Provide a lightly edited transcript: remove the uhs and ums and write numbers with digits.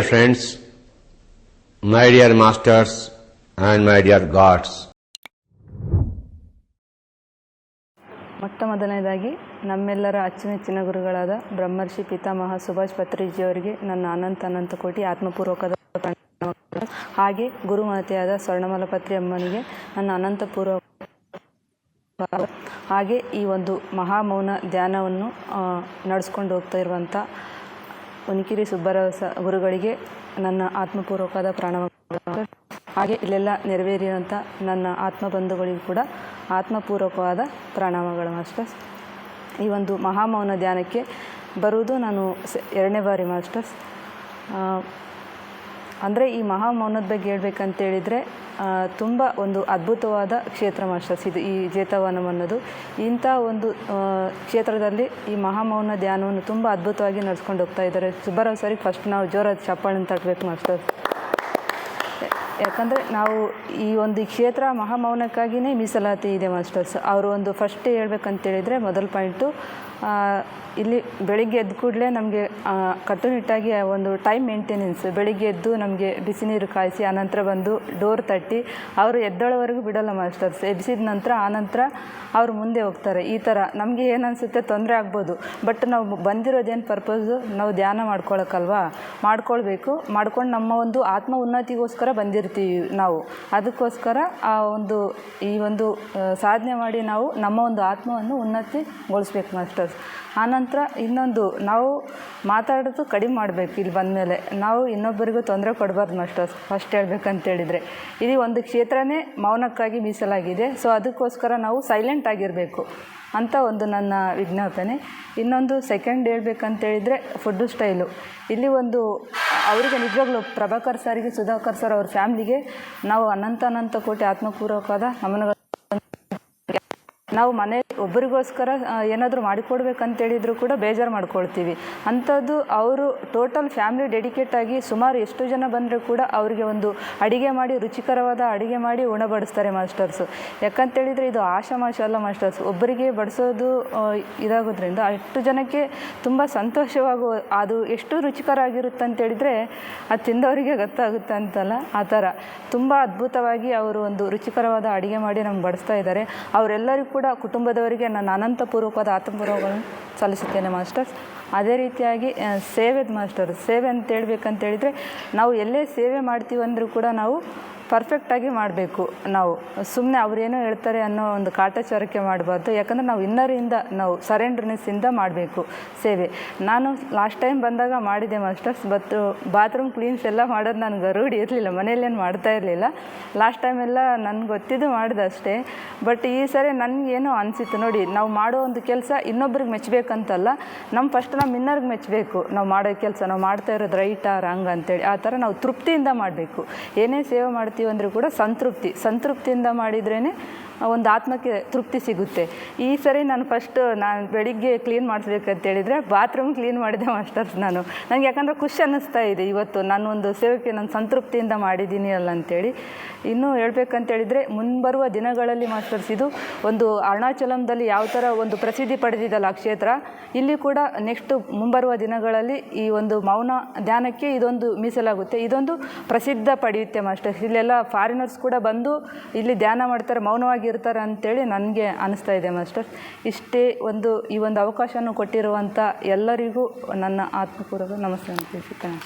friends, my dear masters and my dear gods. ಮೊಟ್ಟ ಮೊದಲನೇದಾಗಿ ನಮ್ಮೆಲ್ಲರ ಅಚ್ಚುಮೆಚ್ಚಿನ ಗುರುಗಳಾದ ಬ್ರಹ್ಮರ್ಷಿ ಪಿತಾಮಹ ಸುಭಾಷ್ ಪತ್ರಿಜಿಯವರಿಗೆ ನನ್ನ ಅನಂತ ಕೋಟಿ ಆತ್ಮಪೂರ್ವಕದ ಪ್ರಣಾಮಗಳು. ಹಾಗೆ ಗುರುಮಾತೆಯಾದ ಸ್ವರ್ಣಮಾಲ ಪತ್ರಿ ಅಮ್ಮನಿಗೆ ನನ್ನ ಅನಂತಪೂರ್ವಕ. ಹಾಗೆ ಈ ಒಂದು ಮಹಾಮೌನ ಧ್ಯಾನವನ್ನು ನಡೆಸ್ಕೊಂಡು ಹೋಗ್ತಾ ಇರುವಂಥ ಉನಿಕಿರಿ ಸುಬ್ಬರಾವ ಗುರುಗಳಿಗೆ ನನ್ನ ಆತ್ಮಪೂರ್ವಕವಾದ ಪ್ರಣಾಮಗಳು. ಹಾಗೆ ಇಲ್ಲೆಲ್ಲ ನೆರವೇರಿರುವಂಥ ನನ್ನ ಆತ್ಮಬಂಧುಗಳಿಗೂ ಕೂಡ ಆತ್ಮಪೂರ್ವಕವಾದ ಪ್ರಣಾಮಗಳು ಮಾಸ್ಟರ್ಸ್. ಈ ಒಂದು ಮಹಾಮೌನ ಧ್ಯಾನಕ್ಕೆ ಬರುವುದು ನಾನು 2ನೇ ಬಾರಿ ಮಾಸ್ಟರ್ಸ್. ಅಂದರೆ ಈ ಮಹಾಮೌನದ ಬಗ್ಗೆ ಹೇಳ್ಬೇಕಂತೇಳಿದರೆ ತುಂಬ ಒಂದು ಅದ್ಭುತವಾದ ಕ್ಷೇತ್ರ ಮಾಸ್ಟರ್ಸ್ ಇದು, ಈ ಜೇತವನಂ ಅನ್ನೋದು. ಇಂಥ ಒಂದು ಕ್ಷೇತ್ರದಲ್ಲಿ ಈ ಮಹಾಮೌನ ಧ್ಯಾನವನ್ನು ತುಂಬ ಅದ್ಭುತವಾಗಿ ನಡೆಸ್ಕೊಂಡು ಹೋಗ್ತಾ ಇದ್ದಾರೆ ಸುಬ್ಬರಾವ್ ಸರಿಗೆ ಫಸ್ಟ್ ನಾವು ಜೋರಾದ ಚಪ್ಪಾಳೆನ ತಟ್ಟಬೇಕು ಮಾಸ್ಟರ್ಸ್. ಯಾಕಂದರೆ ನಾವು ಈ ಒಂದು ಕ್ಷೇತ್ರ ಮಹಾಮೌನಕ್ಕಾಗಿಯೇ ಮೀಸಲಾತಿ ಇದೆ ಮಾಸ್ಟರ್ಸ್. ಅವರು ಒಂದು ಫಸ್ಟ್ ಹೇಳ್ಬೇಕಂತೇಳಿದರೆ ಮೊದಲ ಪಾಯಿಂಟು, ಇಲ್ಲಿ ಬೆಳಿಗ್ಗೆ ಎದ್ದ ಕೂಡಲೇ ನಮಗೆ ಕಟ್ಟುನಿಟ್ಟಾಗಿ ಒಂದು ಟೈಮ್ ಮೇಂಟೆನೆನ್ಸ್. ಬೆಳಿಗ್ಗೆ ಎದ್ದು ನಮಗೆ ಬಿಸಿ ನೀರು ಕಾಯಿಸಿ ಆನಂತರ ಬಂದು ಡೋರ್ ತಟ್ಟಿ ಅವರು ಎದ್ದೋಳವರೆಗೂ ಬಿಡೋಲ್ಲ ಮಾಸ್ಟರ್ಸ್. ಎಬ್ಸಿದ ನಂತರ ಆನಂತರ ಅವರು ಮುಂದೆ ಹೋಗ್ತಾರೆ. ಈ ಥರ ನಮಗೆ ಏನು ಅನಿಸುತ್ತೆ, ತೊಂದರೆ ಆಗ್ಬೋದು, ಬಟ್ ನಾವು ಬಂದಿರೋದೇನು ಪರ್ಪಸ್ಸು, ನಾವು ಧ್ಯಾನ ಮಾಡ್ಕೊಳಕ್ಕಲ್ವಾ, ಮಾಡ್ಕೊಳ್ಬೇಕು. ಮಾಡ್ಕೊಂಡು ನಮ್ಮ ಒಂದು ಆತ್ಮ ಉನ್ನತಿಗೋಸ್ಕರ ಬಂದಿರ್ತೀವಿ ನಾವು. ಅದಕ್ಕೋಸ್ಕರ ಈ ಒಂದು ಸಾಧನೆ ಮಾಡಿ ನಾವು ನಮ್ಮ ಒಂದು ಆತ್ಮವನ್ನು ಉನ್ನತಿಗೊಳಿಸ್ಬೇಕು ಮಾಸ್ಟರ್ಸ್. ಆನಂತರ ಇನ್ನೊಂದು, ನಾವು ಮಾತಾಡೋದು ಕಡಿಮೆ ಮಾಡಬೇಕು. ಇಲ್ಲಿ ಬಂದಮೇಲೆ ನಾವು ಇನ್ನೊಬ್ಬರಿಗೂ ತೊಂದರೆ ಕೊಡಬಾರ್ದು ಮಾಸ್ಟರ್ಸ್. ಫಸ್ಟ್ ಹೇಳ್ಬೇಕಂತೇಳಿದರೆ ಇದು ಒಂದು ಕ್ಷೇತ್ರನೇ ಮೌನಕ್ಕಾಗಿ ಮೀಸಲಾಗಿದೆ. ಸೊ ಅದಕ್ಕೋಸ್ಕರ ನಾವು ಸೈಲೆಂಟ್ ಆಗಿರಬೇಕು ಅಂತ ಒಂದು ನನ್ನ ವಿಜ್ಞಾಪನೆ. ಇನ್ನೊಂದು ಸೆಕೆಂಡ್ ಹೇಳ್ಬೇಕಂತೇಳಿದರೆ ಫುಡ್ಡು ಸ್ಟೈಲು. ಇಲ್ಲಿ ಒಂದು ಅವರಿಗೆ ನಿಜವಾಗ್ಲೂ ಪ್ರಭಾಕರ್ ಸರ್ಗೆ, ಸುಧಾಕರ್ ಸರ್ ಅವ್ರ ಫ್ಯಾಮ್ಲಿಗೆ ನಾವು ಅನಂತ ಕೋಟಿ ಆತ್ಮಪೂರ್ವಕವಾದ ನಮನಗಳು. ನಾವು ಮನೆ ಒಬ್ಬರಿಗೋಸ್ಕರ ಏನಾದರೂ ಮಾಡಿಕೊಡ್ಬೇಕಂತೇಳಿದರೂ ಕೂಡ ಬೇಜಾರು ಮಾಡ್ಕೊಳ್ತೀವಿ. ಅಂಥದ್ದು ಅವರು ಟೋಟಲ್ ಫ್ಯಾಮ್ಲಿ ಡೆಡಿಕೇಟ್ ಆಗಿ ಸುಮಾರು ಎಷ್ಟು ಜನ ಬಂದರೂ ಕೂಡ ಅವರಿಗೆ ಒಂದು ಅಡುಗೆ ಮಾಡಿ, ರುಚಿಕರವಾದ ಅಡುಗೆ ಮಾಡಿ ಉಣಬಡಿಸ್ತಾರೆ ಮಾಸ್ಟರ್ಸು. ಯಾಕಂತೇಳಿದರೆ ಇದು ಆಶಾಮಾಶ ಅಲ್ಲ ಮಾಸ್ಟರ್ಸ್. ಒಬ್ಬರಿಗೆ ಬಡಿಸೋದು ಇದಾಗೋದ್ರಿಂದ ಅಷ್ಟು ಜನಕ್ಕೆ ತುಂಬ ಸಂತೋಷವಾಗುವ, ಅದು ಎಷ್ಟು ರುಚಿಕರ ಆಗಿರುತ್ತೆ ಅಂತೇಳಿದರೆ ಅದು ತಿಂದವರಿಗೆ ಗೊತ್ತಾಗುತ್ತೆ ಅಂತಲ್ಲ, ಆ ಥರ ತುಂಬ ಅದ್ಭುತವಾಗಿ ಅವರು ಒಂದು ರುಚಿಕರವಾದ ಅಡುಗೆ ಮಾಡಿ ನಮ್ಗೆ ಬಡಿಸ್ತಾ ಇದ್ದಾರೆ. ಅವರೆಲ್ಲರಿಗೂ ಕೂಡ ಕುಟುಂಬದವರಿಗೆ ನನ್ನ ಅನಂತಪೂರ್ವಕವಾದ ಆತ್ಮಪೂರ್ವಕಗಳನ್ನು ಸಲ್ಲಿಸುತ್ತೇನೆ ಮಾಸ್ಟರ್ಸ್. ಅದೇ ರೀತಿಯಾಗಿ ಸೇವೆ ಅಂತ ಹೇಳ್ಬೇಕಂತೇಳಿದರೆ ನಾವು ಎಲ್ಲೇ ಸೇವೆ ಮಾಡ್ತೀವಿ ಅಂದರೂ ಕೂಡ ನಾವು ಪರ್ಫೆಕ್ಟಾಗಿ ಮಾಡಬೇಕು. ನಾವು ಸುಮ್ಮನೆ ಅವರೇನೋ ಹೇಳ್ತಾರೆ ಅನ್ನೋ ಒಂದು ಕಾಟಾಚಾರಕ್ಕೆ ಮಾಡಬಾರ್ದು. ಯಾಕಂದರೆ ನಾವು ಇನ್ನರಿಂದ ನಾವು ಸರೆಂಡರ್ನೆಸ್ಸಿಂದ ಮಾಡಬೇಕು ಸೇವೆ. ನಾನು ಲಾಸ್ಟ್ ಟೈಮ್ ಬಂದಾಗ ಮಾಡಿದೆ ಮಾಸ್ಟರ್ಸ್, ಬಟ್ ಬಾತ್ರೂಮ್ ಕ್ಲೀನ್ಸ್ ಎಲ್ಲ ಮಾಡೋದು ನನಗೆ ರೂಢಿ ಇರಲಿಲ್ಲ, ಮನೆಯಲ್ಲೇನು ಮಾಡ್ತಾ ಇರಲಿಲ್ಲ. ಲಾಸ್ಟ್ ಟೈಮೆಲ್ಲ ನನಗೆ ಗೊತ್ತಿದ್ದು ಮಾಡಿದೆ ಅಷ್ಟೇ. ಬಟ್ ಈ ಸರಿ ನನಗೇನೋ ಅನಿಸಿತ್ತು, ನೋಡಿ ನಾವು ಮಾಡೋ ಒಂದು ಕೆಲಸ ಇನ್ನೊಬ್ರಿಗೆ ಮೆಚ್ಚಬೇಕಂತಲ್ಲ, ಫಸ್ಟ್ ನಮ್ಮ ಇನ್ನರ್ಗೆ ಮೆಚ್ಚಬೇಕು. ನಾವು ಮಾಡೋ ಕೆಲಸ ನಾವು ಮಾಡ್ತಾ ಇರೋದು ರೈಟಾ ರಾಂಗ್ ಅಂತೇಳಿ ಆ ಥರ ನಾವು ತೃಪ್ತಿಯಿಂದ ಮಾಡಬೇಕು. ಏನೇ ಸೇವೆ ಮಾಡ್ತೀವಿ ಅಂದರೂ ಕೂಡ ಸಂತೃಪ್ತಿಯಿಂದ ಮಾಡಿದ್ರೇ ಒಂದು ಆತ್ಮಕ್ಕೆ ತೃಪ್ತಿ ಸಿಗುತ್ತೆ. ಈ ಸರಿ ನಾನು ಬೆಳಿಗ್ಗೆ ಕ್ಲೀನ್ ಮಾಡಿಸ್ಬೇಕಂತೇಳಿದರೆ ಬಾತ್ರೂಮ್ ಕ್ಲೀನ್ ಮಾಡಿದೆ ಮಾಸ್ಟರ್ಸ್. ನನಗೆ ಯಾಕಂದರೆ ಖುಷಿ ಅನ್ನಿಸ್ತಾ ಇದೆ, ಇವತ್ತು ನಾನು ಒಂದು ಸೇವೆಗೆ ನಾನು ಸಂತೃಪ್ತಿಯಿಂದ ಮಾಡಿದ್ದೀನಿ ಅಲ್ಲ ಅಂತೇಳಿ. ಇನ್ನೂ ಹೇಳ್ಬೇಕಂತೇಳಿದರೆ ಮುಂಬರುವ ದಿನಗಳಲ್ಲಿ ಮಾಸ್ಟರ್ಸ್, ಇದು ಒಂದು ಅರುಣಾಚಲಂದಲ್ಲಿ ಯಾವ ಥರ ಒಂದು ಪ್ರಸಿದ್ಧಿ ಪಡೆದಿದ್ದಲ್ಲ ಆ ಕ್ಷೇತ್ರ, ಇಲ್ಲಿ ಕೂಡ ನೆಕ್ಸ್ಟ್ ಮುಂಬರುವ ದಿನಗಳಲ್ಲಿ ಈ ಒಂದು ಮೌನ ಧ್ಯಾನಕ್ಕೆ ಇದೊಂದು ಮೀಸಲಾಗುತ್ತೆ, ಇದೊಂದು ಪ್ರಸಿದ್ಧ ಪಡೆಯುತ್ತೆ ಮಾಸ್ಟರ್ಸ್. ಇಲ್ಲೆಲ್ಲ ಫಾರಿನರ್ಸ್ ಕೂಡ ಬಂದು ಇಲ್ಲಿ ಧ್ಯಾನ ಮಾಡ್ತಾರೆ, ಮೌನವಾಗಿ ಇರ್ತಾರೆ ಅಂತೇಳಿ ನನಗೆ ಅನಿಸ್ತಾ ಇದೆ ಮಾಸ್ಟರ್. ಇಷ್ಟೇ ಈ ಒಂದು ಅವಕಾಶವನ್ನು ಕೊಟ್ಟಿರುವಂಥ ಎಲ್ಲರಿಗೂ ನನ್ನ ಆತ್ಮಪೂರ್ವಕ ನಮಸ್ತೆ ಅಂತ ತಿಳಿಸುತ್ತೇನೆ.